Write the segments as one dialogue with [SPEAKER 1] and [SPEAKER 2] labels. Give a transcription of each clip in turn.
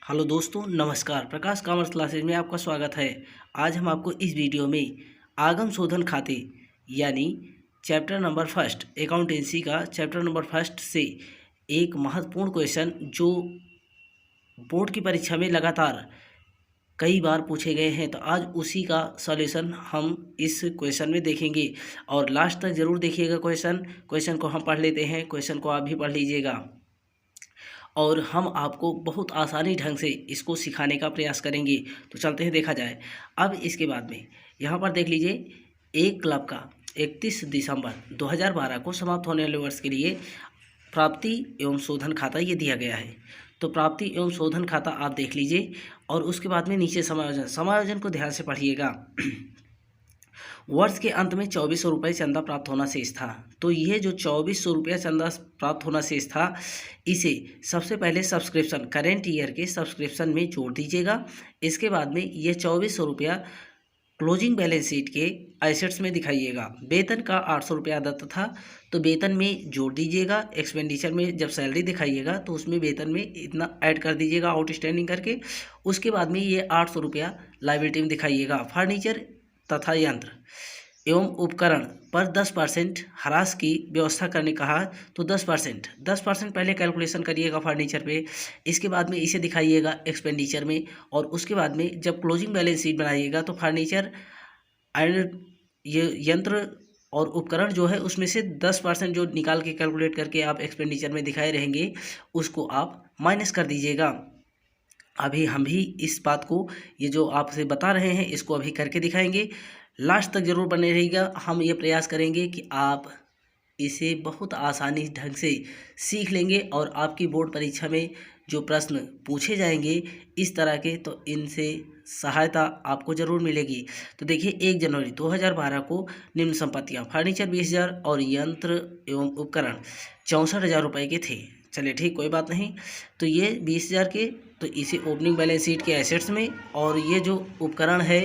[SPEAKER 1] Hello दोस्तों, नमस्कार। प्रकाश commerce classes में आपका स्वागत है। आज हम आपको इस वीडियो में आगम शोधन खाते यानी चैप्टर नंबर फर्स्ट अकाउंटेंसी का चैप्टर नंबर फर्स्ट से एक महत्वपूर्ण क्वेश्चन जो बोर्ड की परीक्षा में लगातार कई बार पूछे गए हैं, तो आज उसी का सॉल्यूशन हम इस क्वेश्चन में देखेंगे और लास्ट तक ज़रूर देखिएगा। क्वेश्चन को हम पढ़ लेते हैं, क्वेश्चन को आप भी पढ़ लीजिएगा और हम आपको बहुत आसानी ढंग से इसको सिखाने का प्रयास करेंगे। तो चलते हैं, देखा जाए। अब इसके बाद में यहाँ पर देख लीजिए, एक क्लब का 31 दिसंबर 2012 को समाप्त होने वाले वर्ष के लिए प्राप्ति एवं शोधन खाता ये दिया गया है। तो प्राप्ति एवं शोधन खाता आप देख लीजिए और उसके बाद में नीचे समायोजन को ध्यान से पढ़िएगा। वर्ष के अंत में 2400 रुपये चंदा प्राप्त होना शेष था। तो ये जो 2400 रुपया चंदा प्राप्त होना शेष था, इसे सबसे पहले सब्सक्रिप्शन करेंट ईयर के सब्सक्रिप्शन में जोड़ दीजिएगा। इसके बाद में ये 2400 रुपया क्लोजिंग बैलेंस शीट के एसेट्स में दिखाइएगा। वेतन का 800 रुपया दत्त था, तो वेतन में जोड़ दीजिएगा। एक्सपेंडिचर में जब सैलरी दिखाइएगा तो उसमें वेतन में इतना ऐड कर दीजिएगा आउटस्टैंडिंग करके। उसके बाद में ये 800 रुपया लायबिलिटी में दिखाइएगा। फर्नीचर तथा यंत्र एवं उपकरण पर 10% ह्रास की व्यवस्था करने कहा, तो 10% पहले कैलकुलेशन करिएगा फर्नीचर पे। इसके बाद में इसे दिखाइएगा एक्सपेंडिचर में और उसके बाद में जब क्लोजिंग बैलेंस शीट बनाइएगा तो फर्नीचर एंड ये यंत्र और उपकरण जो है उसमें से 10% जो निकाल के कैलकुलेट करके आप एक्सपेंडिचर में दिखाए रहेंगे उसको आप माइनस कर दीजिएगा। अभी हम भी इस बात को, ये जो आपसे बता रहे हैं, इसको अभी करके दिखाएंगे। लास्ट तक ज़रूर बने रहिएगा। हम ये प्रयास करेंगे कि आप इसे बहुत आसानी ढंग से सीख लेंगे और आपकी बोर्ड परीक्षा में जो प्रश्न पूछे जाएंगे इस तरह के, तो इनसे सहायता आपको ज़रूर मिलेगी। तो देखिए, 1 जनवरी 2012 को निम्न संपत्तियाँ फर्नीचर 20,000 और यंत्र एवं उपकरण 64,000 रुपये के थे। चलिए ठीक, कोई बात नहीं। तो ये 20,000 के, तो इसे ओपनिंग बैलेंस शीट के एसेट्स में, और ये जो उपकरण है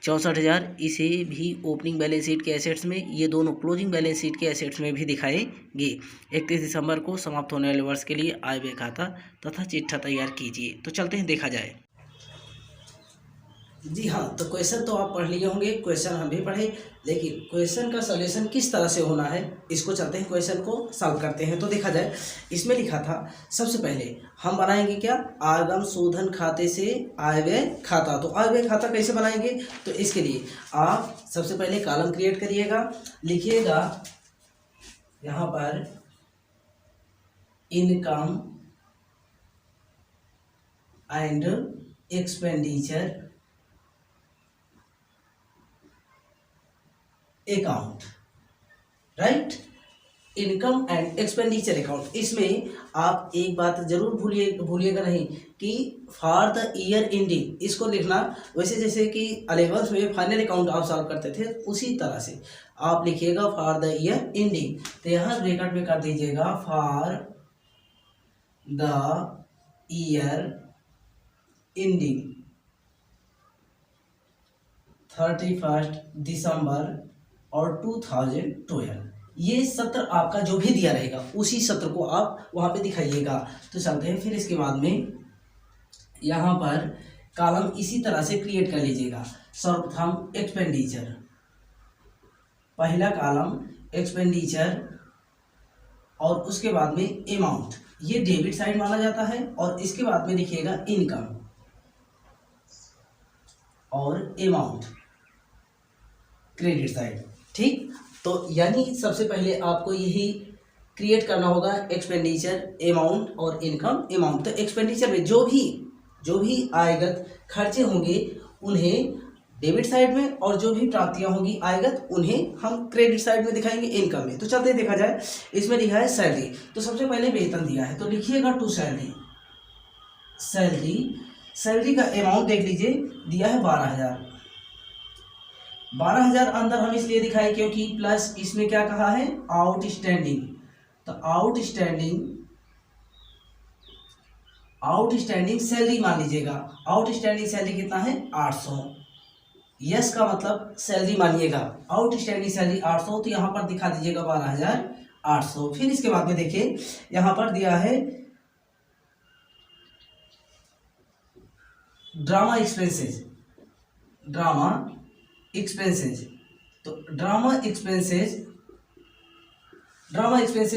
[SPEAKER 1] 64,000, इसे भी ओपनिंग बैलेंस शीट के एसेट्स में, ये दोनों क्लोजिंग बैलेंस शीट के एसेट्स में भी दिखाएंगे। 31 दिसंबर को समाप्त होने वाले वर्ष के लिए आय व्यय खाता तथा चिट्ठा तैयार कीजिए। तो चलते हैं, देखा जाए। जी हाँ, तो क्वेश्चन तो आप पढ़ लिए होंगे, क्वेश्चन हम भी पढ़े, लेकिन क्वेश्चन का सॉल्यूशन किस तरह से होना है, इसको चलते हैं क्वेश्चन को सॉल्व करते हैं। तो देखा जाए, इसमें लिखा था सबसे पहले हम बनाएंगे क्या, आगम शोधन खाते से आय व्यय खाता। तो आय व्यय खाता कैसे बनाएंगे, तो इसके लिए आप सबसे पहले कॉलम क्रिएट करिएगा। लिखिएगा यहाँ पर income and expenditure account, right, income and expenditure account. इसमें आप एक बात जरूर भूलिएगा नहीं कि फॉर द ईयर एंडिंग, इसको लिखना वैसे जैसे कि 11th में फाइनल अकाउंट आप सॉल्व करते थे उसी तरह से आप लिखिएगा फॉर द ईयर एंडिंग। तो यहाँ ब्रैकेट में कर दीजिएगा फॉर द ईयर एंडिंग 31 दिसंबर और 2012, ये सत्र आपका जो भी दिया रहेगा उसी सत्र को आप वहाँ पे दिखाइएगा। तो चलते हैं फिर। इसके बाद में यहाँ पर कॉलम इसी तरह से क्रिएट कर लीजिएगा। सर्वप्रथम एक्सपेंडिचर, पहला कॉलम एक्सपेंडिचर और उसके बाद में अमाउंट, ये डेबिट साइड माना जाता है, और इसके बाद में लिखिएगा इनकम और अमाउंट क्रेडिट साइड। ठीक, तो यानी सबसे पहले आपको यही क्रिएट करना होगा, एक्सपेंडिचर, अमाउंट और इनकम अमाउंट। तो एक्सपेंडिचर में जो भी आयगत खर्चे होंगे उन्हें डेबिट साइड में, और जो भी प्राप्तियां होंगी आयगत उन्हें हम क्रेडिट साइड में दिखाएंगे इनकम में। तो चलते देखा जाए, इसमें लिखा है सैलरी, तो सबसे पहले वेतन दिया है तो लिखिएगा टू सैलरी। सैलरी का अमाउंट देख लीजिए, दिया है 12,000। 12,000 अंदर हम इसलिए दिखाए क्योंकि प्लस इसमें क्या कहा है, आउटस्टैंडिंग। तो आउटस्टैंडिंग सैलरी मान लीजिएगा। आउटस्टैंडिंग सैलरी कितना है, 800। यस का मतलब सैलरी मानिएगा, आउटस्टैंडिंग सैलरी 800, तो यहाँ पर दिखा दीजिएगा 12,800। फिर इसके बाद में देखिए यहाँ पर दिया है ड्रामा एक्सपेंसेज, ड्रामा एक्सपेंसेज। तो ड्रामा एक्सपेंसेज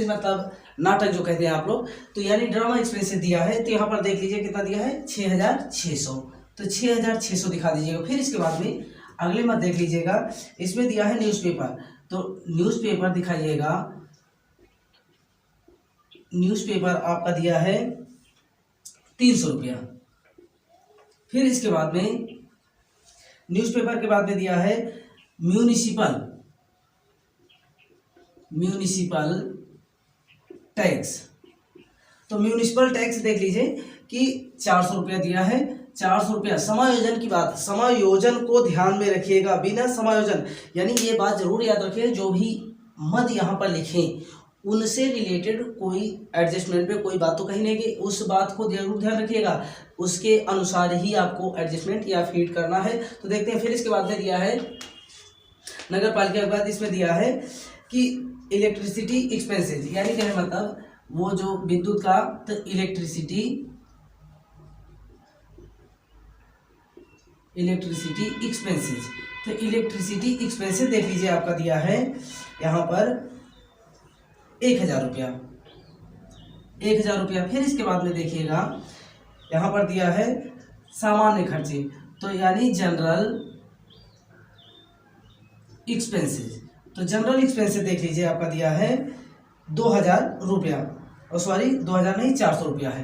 [SPEAKER 1] मतलब नाटक जो कहते हैं आप लोग, तो यानी ड्रामा एक्सपेंसेज दिया है, तो यहाँ पर देख लीजिए कितना दिया है 6600, तो 6600 दिखा दीजिएगा। फिर इसके बाद में अगले मत देख लीजिएगा, इसमें दिया है न्यूज़पेपर, तो न्यूज़पेपर दिखाइएगा, न्यूज़पेपर आपका दिया है 300 रुपया। फिर इसके बाद में न्यूज़पेपर के बाद में दिया है म्यूनिसिपल टैक्स, तो म्यूनिसिपल टैक्स देख लीजिए कि 400 रुपया दिया है, 400 रुपया। समायोजन की बात, समायोजन को ध्यान में रखिएगा, बिना समायोजन, यानी ये बात जरूर याद रखिए, जो भी मद यहाँ पर लिखें उनसे रिलेटेड कोई एडजस्टमेंट पे कोई बात तो कहीं नहीं कि उस बात को जरूर ध्यान रखिएगा, उसके अनुसार ही आपको एडजस्टमेंट या फीड करना है। तो देखते हैं। फिर इसके बाद में दिया है नगर पालिका के बाद इसमें दिया है कि इलेक्ट्रिसिटी एक्सपेंसेज, यानी क्या है मतलब वो जो विद्युत का, तो इलेक्ट्रिसिटी एक्सपेंसेज, तो इलेक्ट्रिसिटी एक्सपेंसेज देख लीजिए आपका दिया है यहाँ पर 1000 रुपया, 1000 रुपया। फिर इसके बाद में देखिएगा यहाँ पर दिया है सामान्य खर्चे, तो यानी जनरल एक्सपेंसेज, तो जनरल एक्सपेंसेज देख लीजिए आपका दिया है 2000 रुपया, और सॉरी 2000 नहीं 400 रुपया है,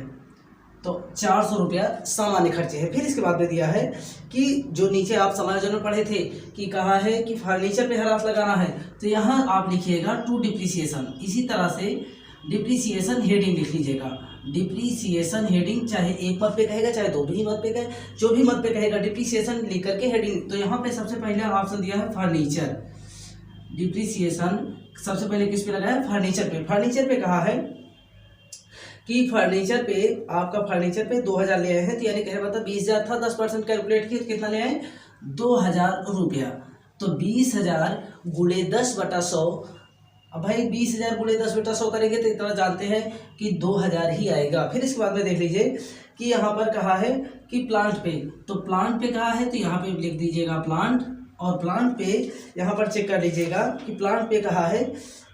[SPEAKER 1] तो 400 रुपया सामान्य खर्चे है। फिर इसके बाद में दिया है कि जो नीचे आप समायोजन में पढ़े थे कि कहा है कि फर्नीचर पे हर हाथ लगाना है, तो यहाँ आप लिखिएगा टू डिप्रिसिएशन। इसी तरह से डिप्रिसिएशन हेडिंग लिख लीजिएगा, डिप्रिसिएशन हेडिंग चाहे एक मत पे कहेगा चाहे दो भी मत पे कहे, जो भी मत पे कहेगा डिप्रिसिएशन लिख करके हेडिंग। तो यहाँ पे सबसे पहले ऑप्शन दिया है फर्नीचर, डिप्रिसिएशन सबसे पहले किस पे लगा है, फर्नीचर पे। फर्नीचर पे कहा है कि फर्नीचर पे आपका फर्नीचर पे 2000 ले आए हैं, तो यानी कह मतलब 20,000 था, 10% कैलकुलेट किए तो कितना ले आए 2000 रुपया। तो 20,000 गुणे 10/100, अब भाई 20,000 गुणे 10/100 करेंगे तो इतना जानते हैं कि 2000 ही आएगा। फिर इसके बाद में देख लीजिए कि यहाँ पर कहा है कि प्लांट पे, तो प्लांट पे कहा है तो यहाँ पे लिख दीजिएगा प्लांट, और प्लांट पे यहाँ पर चेक कर लीजिएगा कि प्लांट पे कहा है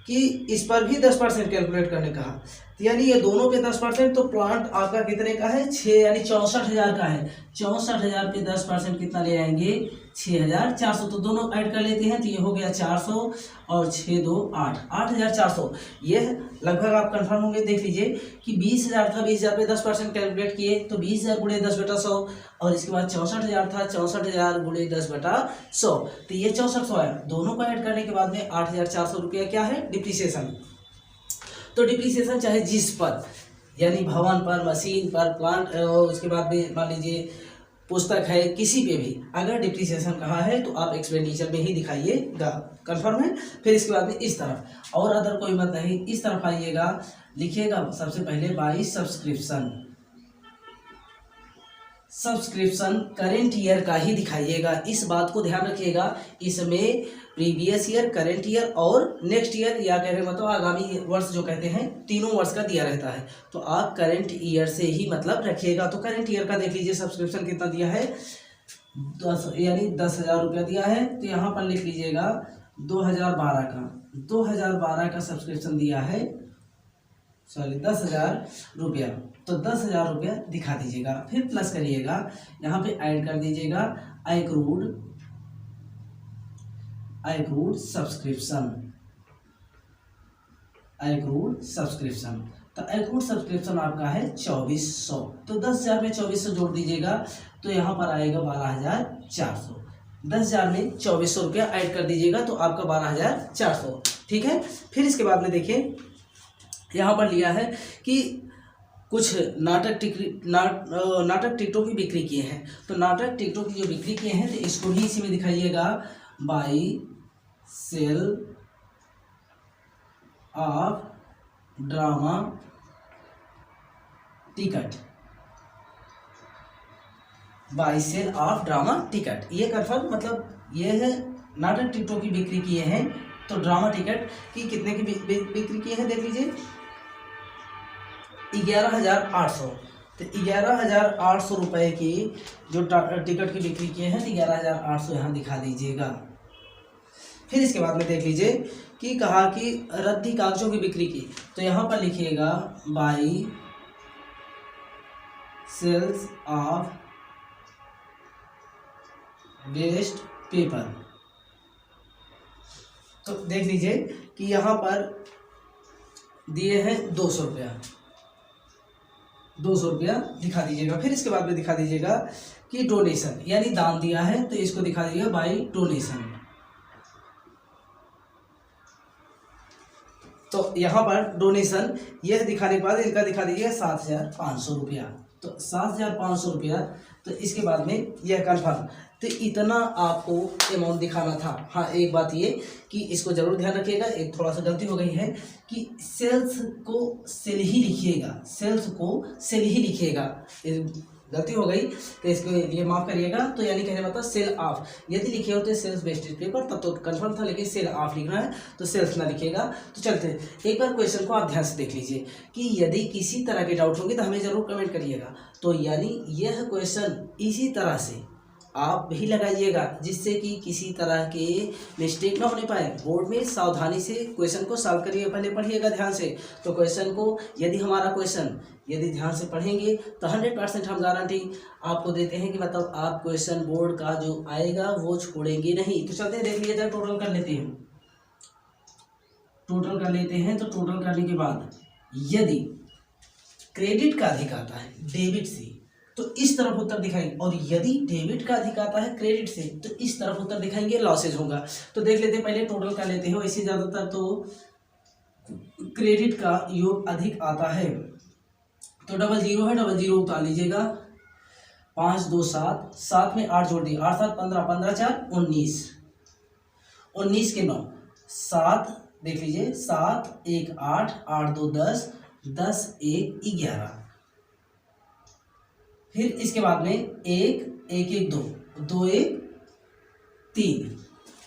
[SPEAKER 1] कि इस पर भी 10% कैलकुलेट करने कहा, तो यानी ये दोनों पे 10%, तो प्लांट आपका कितने का है 6 यानी 64,000 का है, 64,000 पे 10% कितना ले आएंगे 6,400, तो दोनों ऐड कर लेते हैं, तो ये हो गया 400 और 6 2 8, 8,400। ये लगभग आप कंफर्म होंगे। देख लीजिए कि 20,000 था, 20,000 पे 10% कैलकुलेट किए तो 20,000 गुणे 10/100, और इसके बाद 64,000 था, 64,000 गुणे 10/100, तो ये 6400 आया। दोनों को ऐड करने के बाद में 8,400 रुपया क्या है डिप्रिसिएशन। तो डिप्रिसिएशन चाहे जिस पर, यानी भवन पर, मशीन पर, प्लांट, उसके बाद में मान लीजिए पुस्तक है, किसी पे भी अगर डिप्रिसिएशन कहा है तो आप एक्सपेंडिचर में ही दिखाइएगा, कंफर्म है। फिर इसके बाद में इस तरफ, और अदर कोई मत नहीं, इस तरफ आइएगा, लिखिएगा सबसे पहले by subscription, subscription current year का ही दिखाइएगा, इस बात को ध्यान रखिएगा। इसमें प्रीवियस ईयर, करेंट ईयर और नेक्स्ट ईयर, या कह रहे मतलब आगामी वर्ष जो कहते हैं, तीनों वर्ष का दिया रहता है, तो आप करेंट ईयर से ही मतलब रखिएगा। तो करेंट ईयर का देख लीजिए सब्सक्रिप्शन कितना दिया है 10 यानी 10,000 रुपया दिया है, तो यहाँ पर लिख लीजिएगा 2012 का, 2012 का सब्सक्रिप्शन दिया है, सॉरी 10,000 रुपया, तो 10,000 रुपया दिखा दीजिएगा। फिर प्लस करिएगा, यहाँ पे ऐड कर दीजिएगा accrued सब्सक्रिप्शन, accrued सब्सक्रिप्शन, तो accrued सब्सक्रिप्शन आपका है 2400, तो 10,000 में 2400 जोड़ दीजिएगा, तो यहाँ पर आएगा 12,400, 10,000 में 2400 रुपया ऐड कर दीजिएगा, तो आपका 12,400, ठीक है। फिर इसके बाद में देखिए यहाँ पर लिया है कि कुछ नाटक टिकटों की बिक्री किए हैं, तो नाटक टिकटों की जो बिक्री किए हैं, तो इसको भी इसी में दिखाइएगा, by sale of drama ticket, by sale of drama ticket, ये कंफर्म मतलब ये है नाटक टिकटों की बिक्री किए हैं, तो ड्रामा टिकट की कितने की बिक्री किए हैं देख लीजिए 11,800, तो 11,800 रुपये की जो टिकट की बिक्री किए हैं, तो 11,800 यहाँ दिखा दीजिएगा। फिर इसके बाद में देख लीजिए कि कहा कि रद्दी कागजों की बिक्री की, तो यहाँ पर लिखिएगा by sales of waste paper. तो देख लीजिए कि यहाँ पर दिए हैं 200 रुपया, 200 रुपया दिखा दीजिएगा। फिर इसके बाद में दिखा दीजिएगा कि डोनेशन यानी दान दिया है, तो इसको दिखा दीजिएगा बाई डोनेशन। तो यहाँ पर डोनेशन यह दिखाने के बाद इनका दिखा दीजिएगा 7,500 रुपया। तो 7,500 रुपया, तो इसके बाद में यह कन्फर्म। तो इतना आपको अमाउंट दिखाना था। हाँ, एक बात ये कि इसको जरूर ध्यान रखिएगा, एक थोड़ा सा गलती हो गई है कि सेल्स को सेल ही लिखिएगा, सेल्स को सेल ही लिखिएगा, गलती हो गई, तो इसके लिए माफ़ करिएगा। तो यानी कहने मतलब सेल ऑफ, यदि लिखे होते सेल्स वेस्टेज पेपर तब तो कन्फर्म था, लेकिन सेल ऑफ लिखना है तो सेल्स ना लिखिएगा। तो चलते एक बार क्वेश्चन को आप ध्यान से देख लीजिए कि यदि किसी तरह के डाउट होंगे तो हमें ज़रूर कमेंट करिएगा। तो यानी यह क्वेश्चन इसी तरह से आप भी लगाइएगा जिससे कि किसी तरह के मिस्टेक ना होने पाए। बोर्ड में सावधानी से क्वेश्चन को सॉल्व करिए, पहले पढ़िएगा ध्यान से। तो क्वेश्चन को यदि हमारा क्वेश्चन यदि ध्यान से पढ़ेंगे तो 100% हम गारंटी आपको देते हैं कि मतलब आप क्वेश्चन बोर्ड का जो आएगा वो छोड़ेंगे नहीं। तो चलते हैं, देख लिया जाए, टोटल कर लेते हैं। टोटल कर लेते हैं तो टोटल करने के बाद यदि क्रेडिट का अधिक आता है डेबिट से तो इस तरफ उत्तर दिखाएंगे, और यदि डेबिट का अधिक आता है क्रेडिट से तो इस तरफ उत्तर दिखाएंगे, लॉसेज होगा। तो देख लेते हैं, पहले टोटल कर लेते हैं। वैसे ज़्यादातर तो क्रेडिट का योग अधिक आता है, तो 00 है, 00 उतार लीजिएगा। 5 2 7, 7 में 8 जोड़ दिए, 8 7 15, 15 4 19, 19 के 9, 7 देख लीजिए, 7 1 8, 8 2 10, 10 1 11। फिर इसके बाद में 1 1 1 2, 2 1 3,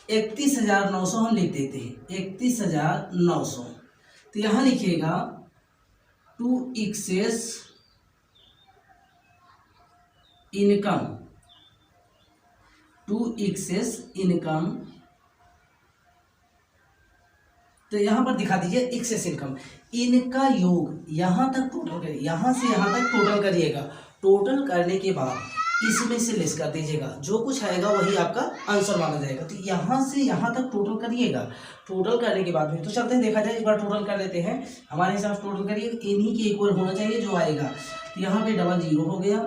[SPEAKER 1] 31,900 हम लिख देते हैं, 31,900। तो यहाँ लिखिएगा to excess income, to excess income. तो यहां पर दिखा दीजिए एक्सेस इनकम, इनका योग यहां तक टोटल करिए, यहां से यहां तक टोटल करिएगा। टोटल करने के बाद इसमें से लेस कर दीजिएगा, जो कुछ आएगा वही आपका आंसर माना जाएगा। तो यहाँ से यहाँ तक टोटल करिएगा। टोटल करने के बाद में तो चलते हैं, देखा जाए, एक बार टोटल कर लेते हैं। हमारे हिसाब से टोटल करिए, इन्हीं के इक्वल होना चाहिए जो आएगा। तो यहाँ पे 00 हो गया,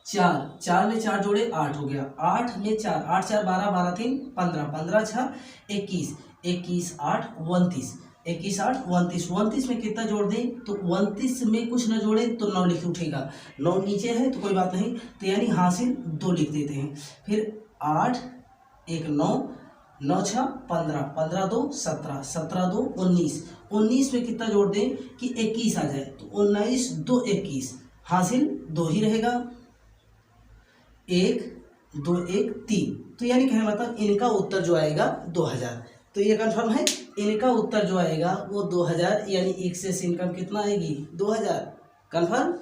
[SPEAKER 1] 4 4 में 4 जोड़े 8 हो गया, 8 में 4, 8 4 12, 12 3 15, 15 6 21, 21 8 29, 21 8 29, 29 में कितना जोड़ दें, तो 29 में कुछ न जोड़ें तो 9 लिख उठेगा, 9 नीचे है तो कोई बात नहीं, तो यानी हासिल 2 लिख देते हैं। फिर 8 1 9, 9 6 15, 15 2 17, 17 2 19, 19 में कितना जोड़ दें कि 21 आ जाए, तो 19 2 21, हासिल 2 ही रहेगा, 1 2 1 3। तो यानी कहने मतलब इनका उत्तर जो आएगा 2000। तो ये कंफर्म है, इनका उत्तर जो आएगा वो 2000, यानी एक्सेस इनकम कितना आएगी 2000, कंफर्म।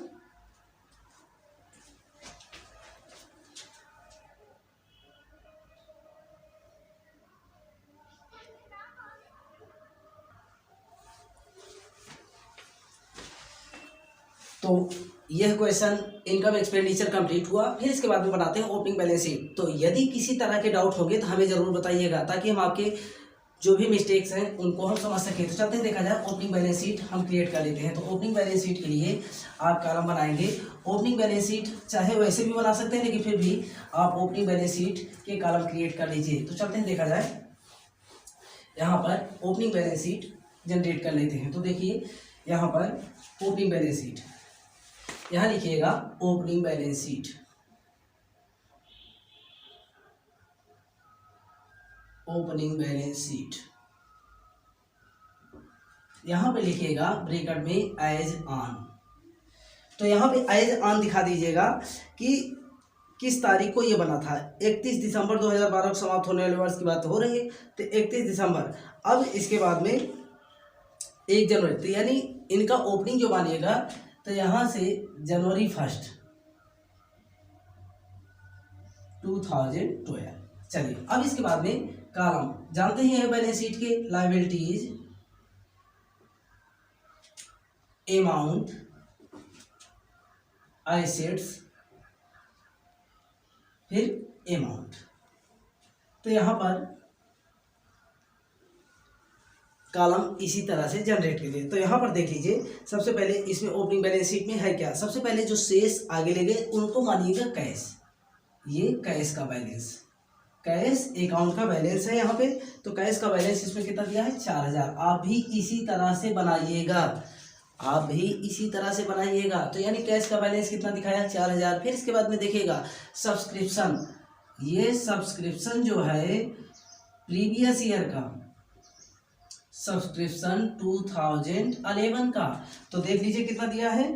[SPEAKER 1] तो यह क्वेश्चन इनकम एक्सपेंडिचर कंप्लीट हुआ। फिर इसके बाद में बनाते हैं ओपनिंग बैलेंस शीट। तो यदि किसी तरह के डाउट होंगे तो हमें जरूर बताइएगा, ताकि हम आपके जो भी मिस्टेक्स हैं उनको हम समझ सकें। तो चलते हैं, देखा जाए, ओपनिंग बैलेंस शीट हम क्रिएट कर लेते हैं। तो ओपनिंग बैलेंस शीट के लिए आप कॉलम बनाएंगे। ओपनिंग बैलेंस शीट चाहे वैसे भी बना सकते हैं, लेकिन फिर भी आप ओपनिंग बैलेंस शीट के कॉलम क्रिएट कर लीजिए। तो चलते हैं, देखा जाए, यहाँ पर ओपनिंग बैलेंस शीट जनरेट कर लेते हैं। तो देखिए यहाँ पर ओपनिंग बैलेंस शीट, यहाँ लिखिएगा opening balance sheet, opening balance sheet. यहाँ पे लिखिएगा ब्रैकेट में एज ऑन। तो यहाँ पे एज ऑन दिखा दीजिएगा कि किस तारीख को ये बना था। 31 दिसंबर 2012 को समाप्त होने वाले वर्ष की बात हो रही है, तो 31 दिसंबर। अब इसके बाद में 1 जनवरी, तो यानी इनका ओपनिंग जो मानिएगा तो यहाँ से जनवरी 1 2012। चलिए अब इसके बाद में कॉलम जानते ही हैं बैलेंस शीट के, लायबिलिटीज, अमाउंट, एसेट्स, फिर अमाउंट। तो यहाँ पर कॉलम इसी तरह से जनरेट कीजिए। तो यहाँ पर देख लीजिए, सबसे पहले इसमें ओपनिंग बैलेंस शीट में है क्या, सबसे पहले जो शेष आगे ले गए उनको मानिएगा कैश। ये कैश का बैलेंस, कैश अकाउंट का बैलेंस है यहाँ पे। तो कैश का बैलेंस इसमें कितना दिया है, 4000। आप भी इसी तरह से बनाइएगा, आप भी इसी तरह से बनाइएगा। तो यानी कैश का बैलेंस कितना दिखाया, 4000। फिर इसके बाद में देखिएगा सब्सक्रिप्शन, ये सब्सक्रिप्शन जो है प्रीवियस ईयर का, सब्सक्रिप्शन 2011 का। तो देख लीजिए कितना दिया है,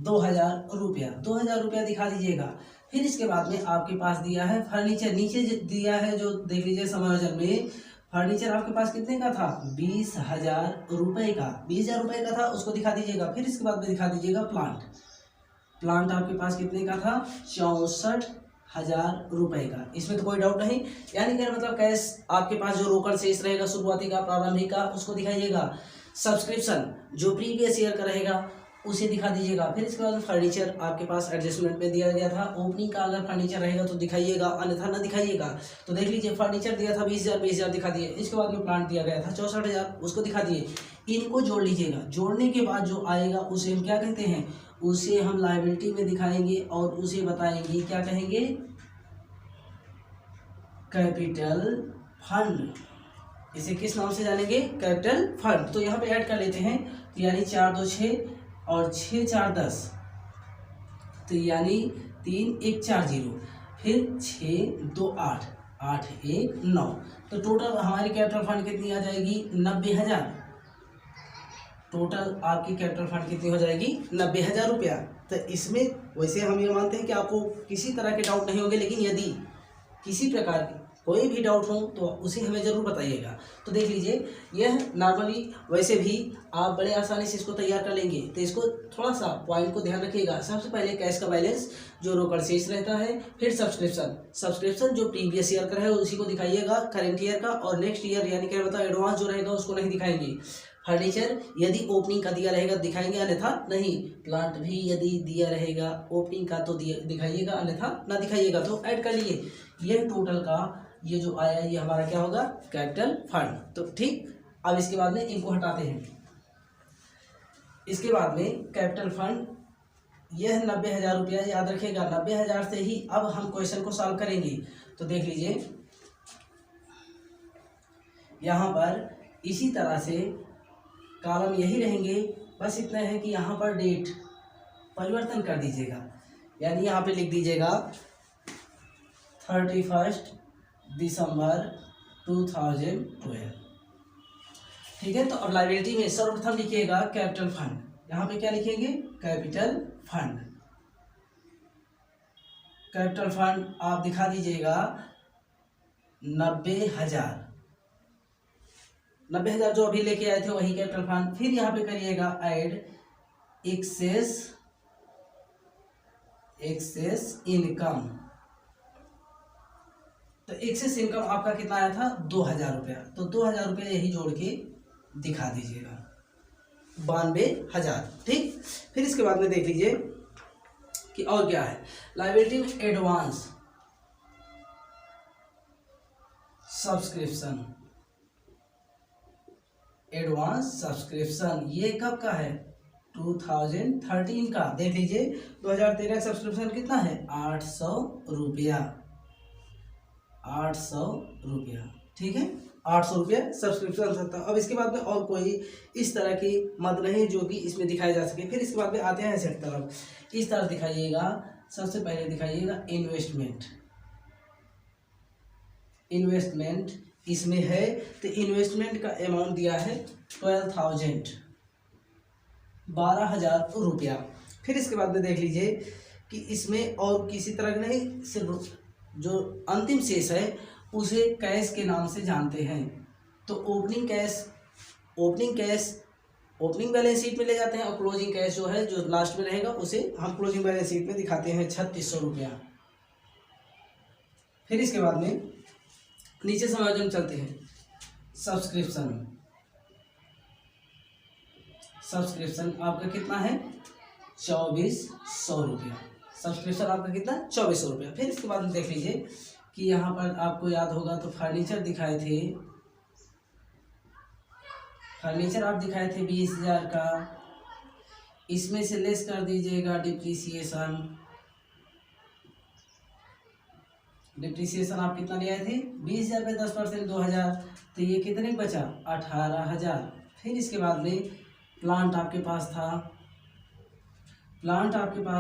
[SPEAKER 1] 2000 रुपया, 2000 रुपया दिखा दीजिएगा। फिर इसके बाद में आपके पास दिया है फर्नीचर, नीचे दिया है जो देख लीजिए समायोजन में, फर्नीचर आपके पास कितने का था, 20,000 रुपये का, 20,000 रुपये का था, उसको दिखा दीजिएगा। फिर इसके बाद में दिखा दीजिएगा प्लांट, प्लांट आपके पास कितने का था, 64,000 रुपये का। इसमें तो कोई डाउट नहीं। यानी कि मतलब कैश आपके पास जो रोकड़ शेष रहेगा शुरुआती का, प्रारंभिक का, उसको दिखाइएगा। सब्सक्रिप्शन जो प्रीवियस ईयर का रहेगा उसे दिखा दीजिएगा। फिर इसके बाद फर्नीचर आपके पास एडजस्टमेंट में दिया गया था, ओपनिंग का अगर फर्नीचर रहेगा तो दिखाइएगा, अन्यथा न दिखाइएगा। तो देख लीजिए फर्नीचर दिया था 20,000, 20,000 दिखा दिए। इसके बाद में प्लांट दिया गया था 64,000, उसको दिखा दिए। इनको जोड़ लीजिएगा, जोड़ने के बाद जो आएगा उसे हम क्या कहते हैं, उसे हम लायबिलिटी में दिखाएंगे और उसे बताएंगे, क्या कहेंगे, कैपिटल फंड। इसे किस नाम से जानेंगे, कैपिटल फंड। तो यहाँ पे ऐड कर लेते हैं, यानी 4 2 6 और 6 4 10, तो यानी 3 1 4 0, फिर 6 2 8 8 1 9। तो टोटल हमारी कैपिटल फंड कितनी आ जाएगी, 90,000। टोटल आपकी कैपिटल फंड कितनी हो जाएगी, 90,000 रुपया। तो इसमें वैसे हम ये मानते हैं कि आपको किसी तरह के डाउट नहीं होंगे, लेकिन यदि किसी प्रकार की कोई भी डाउट हो तो उसे हमें ज़रूर बताइएगा। तो देख लीजिए, यह नॉर्मली वैसे भी आप बड़े आसानी से इसको तैयार कर लेंगे। तो इसको थोड़ा सा पॉइंट को ध्यान रखिएगा। सबसे पहले कैश का बैलेंस जो रोकड़ शेष रहता है, फिर सब्सक्रिप्शन, सब्सक्रिप्शन जो प्रीवियस ईयर का है उसी को दिखाइएगा, करंट ईयर का, और नेक्स्ट ईयर यानी क्या मतलब एडवांस जो रहेगा उसको नहीं दिखाएंगे। फर्नीचर यदि ओपनिंग का दिया रहेगा दिखाएंगे, अन्यथा नहीं। प्लांट भी यदि दिया रहेगा ओपनिंग का तो दिखाइएगा, अन्यथा ना दिखाइएगा। तो ऐड कर लिए, यह टोटल का ये जो आया ये हमारा क्या होगा, कैपिटल फंड। तो ठीक, अब इसके बाद में इनको हटाते हैं। इसके बाद में कैपिटल फंड, यह 90,000 रुपया, याद रखिएगा 90,000 से ही अब हम क्वेश्चन को सॉल्व करेंगे। तो देख लीजिए यहाँ पर इसी तरह से कॉलम यही रहेंगे, बस इतना है कि यहाँ पर डेट परिवर्तन कर दीजिएगा। यानी यहाँ पे लिख दीजिएगा 31 दिसंबर 2012। ठीक है। तो अब लायबिलिटी में सर्वप्रथम लिखिएगा कैपिटल फंड। यहाँ पे क्या लिखेंगे, कैपिटल फंड। कैपिटल फंड आप दिखा दीजिएगा 90,000, 90,000 जो अभी लेके आए थे वही कैपिटल फंड। फिर यहाँ पे करिएगा ऐड एक्सेस इनकम। तो एक्सेस इनकम आपका कितना आया था, 2,000 रुपया। तो 2,000 रुपया यही जोड़ के दिखा दीजिएगा, 92,000। ठीक। फिर इसके बाद में देख लीजिए कि और क्या है, लायबिलिटी में एडवांस सब्सक्रिप्शन, एडवांस सब्सक्रिप्शन ये कब का है, 2013 का। देख लीजिए 2013 का सब्सक्रिप्शन कितना है, 800 रुपया, 800 रुपया। ठीक है, 800 रुपया सब्सक्रिप्शन सकता। अब इसके बाद में और कोई इस तरह की मद नहीं जो कि इसमें दिखाया जा सके। फिर इसके बाद में आते हैं एसेट तरफ। इस तरह दिखाइएगा, सबसे पहले दिखाइएगा इन्वेस्टमेंट। इन्वेस्टमेंट इसमें है, तो इन्वेस्टमेंट का अमाउंट दिया है 12,000 रुपया। फिर इसके बाद में देख लीजिए कि इसमें और किसी तरह का नहीं, सिर्फ जो अंतिम शेष है उसे कैश के नाम से जानते हैं। तो opening cash opening balance sheet में ले जाते हैं और क्लोजिंग कैश जो है जो लास्ट में रहेगा उसे हम क्लोजिंग बैलेंस शीट में दिखाते हैं 3600 रुपया। फिर इसके बाद में नीचे समायोजन चलते हैं। सब्सक्रिप्शन आपका कितना है 2400 रुपया। सब्सक्रिप्शन आपका कितना 2400 रुपया। फिर इसके बाद में देख लीजिए कि यहाँ पर आपको याद होगा तो फर्नीचर दिखाए थे, फर्नीचर आप दिखाए थे 20,000 का, इसमें से लेस कर दीजिएगा डिप्रिसिएशन। डिप्रिसिएशन आप कितना ले आए थे 20,000 पे 10% 2,000, तो ये कितने बचा 18,000। फिर इसके बाद में प्लांट आपके पास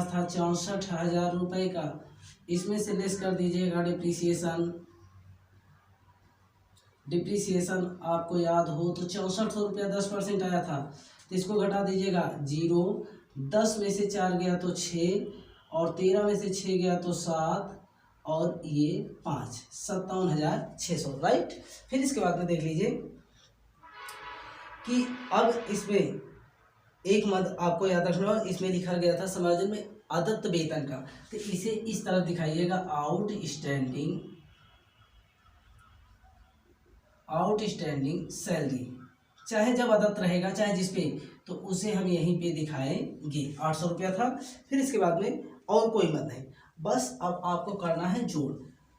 [SPEAKER 1] था 64,000 रुपये का, इसमें से लेस कर दीजिएगा डिप्रिसिएशन आपको याद हो तो 6400 रुपया 10% आया था, तो इसको घटा दीजिएगा 0, 10 में से 4 गया तो 6 और 13 में से 6 गया तो 7 और ये 5, 57,600 राइट। फिर इसके बाद में देख लीजिए कि अब इसमें एक मद आपको याद रखना, इसमें लिखा गया था समायोजन में अदत्त वेतन का, तो इसे इस तरह दिखाइएगा आउटस्टैंडिंग सैलरी, चाहे जब अदत्त रहेगा चाहे जिस पे, तो उसे हम यहीं पे दिखाएंगे। 800 रुपया था। फिर इसके बाद में और कोई मत नहीं, बस अब आपको करना है जोड़।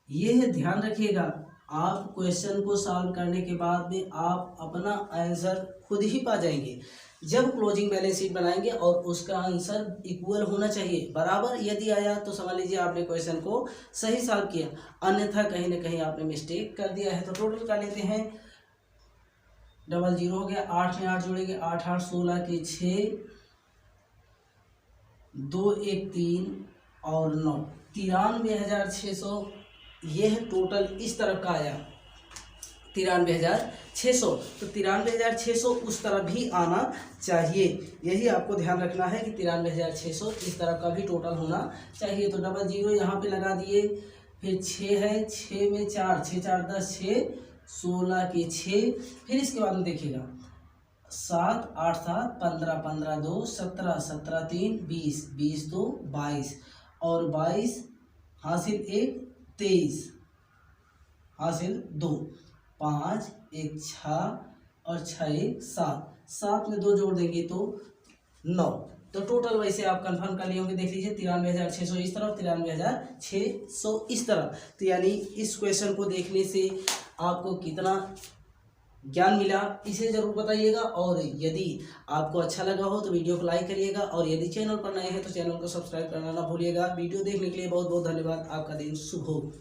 [SPEAKER 1] ये ध्यान रखिएगा, आप क्वेश्चन को सॉल्व करने के बाद में आप अपना आंसर खुद ही पा जाएंगे। जब क्लोजिंग बैलेंस शीट बनाएंगे और उसका आंसर इक्वल होना चाहिए, बराबर यदि आया तो समझ लीजिए आपने क्वेश्चन को सही सॉल्व किया, अन्यथा कहीं ना कहीं आपने मिस्टेक कर दिया है। तो टोटल कर लेते हैं, 00 हो गया, 8 में 8 जोड़ेंगे, 8 8 16 के 6, 2 1 3 और 9, 93,600। ये है टोटल, इस तरफ का आया 93,600, तो 93,600 उस तरफ भी आना चाहिए। यही आपको ध्यान रखना है कि 93,600 इस तरफ का भी टोटल होना चाहिए। तो 00 यहाँ पे लगा दिए, फिर 6 है, 6 में 4, 6 4 10, 6 16 के 6। फिर इसके बाद में देखिएगा 7 8 7 15 15 2 17 17 3 20 20 2 22 और 22 हासिल 1 23 हासिल 2 5 1 6 और 6 1 7, 7 में 2 जोड़ देंगे तो 9। तो टोटल वैसे आप कंफर्म कर लिए होंगे, देख लीजिए 93,600 इस तरफ, 93,600 इस तरफ। तो यानी इस क्वेश्चन को देखने से आपको कितना ज्ञान मिला इसे ज़रूर बताइएगा, और यदि आपको अच्छा लगा हो तो वीडियो को लाइक करिएगा, और यदि चैनल पर नए हैं तो चैनल को सब्सक्राइब करना ना भूलिएगा। वीडियो देखने के लिए बहुत बहुत धन्यवाद। आपका दिन शुभ हो।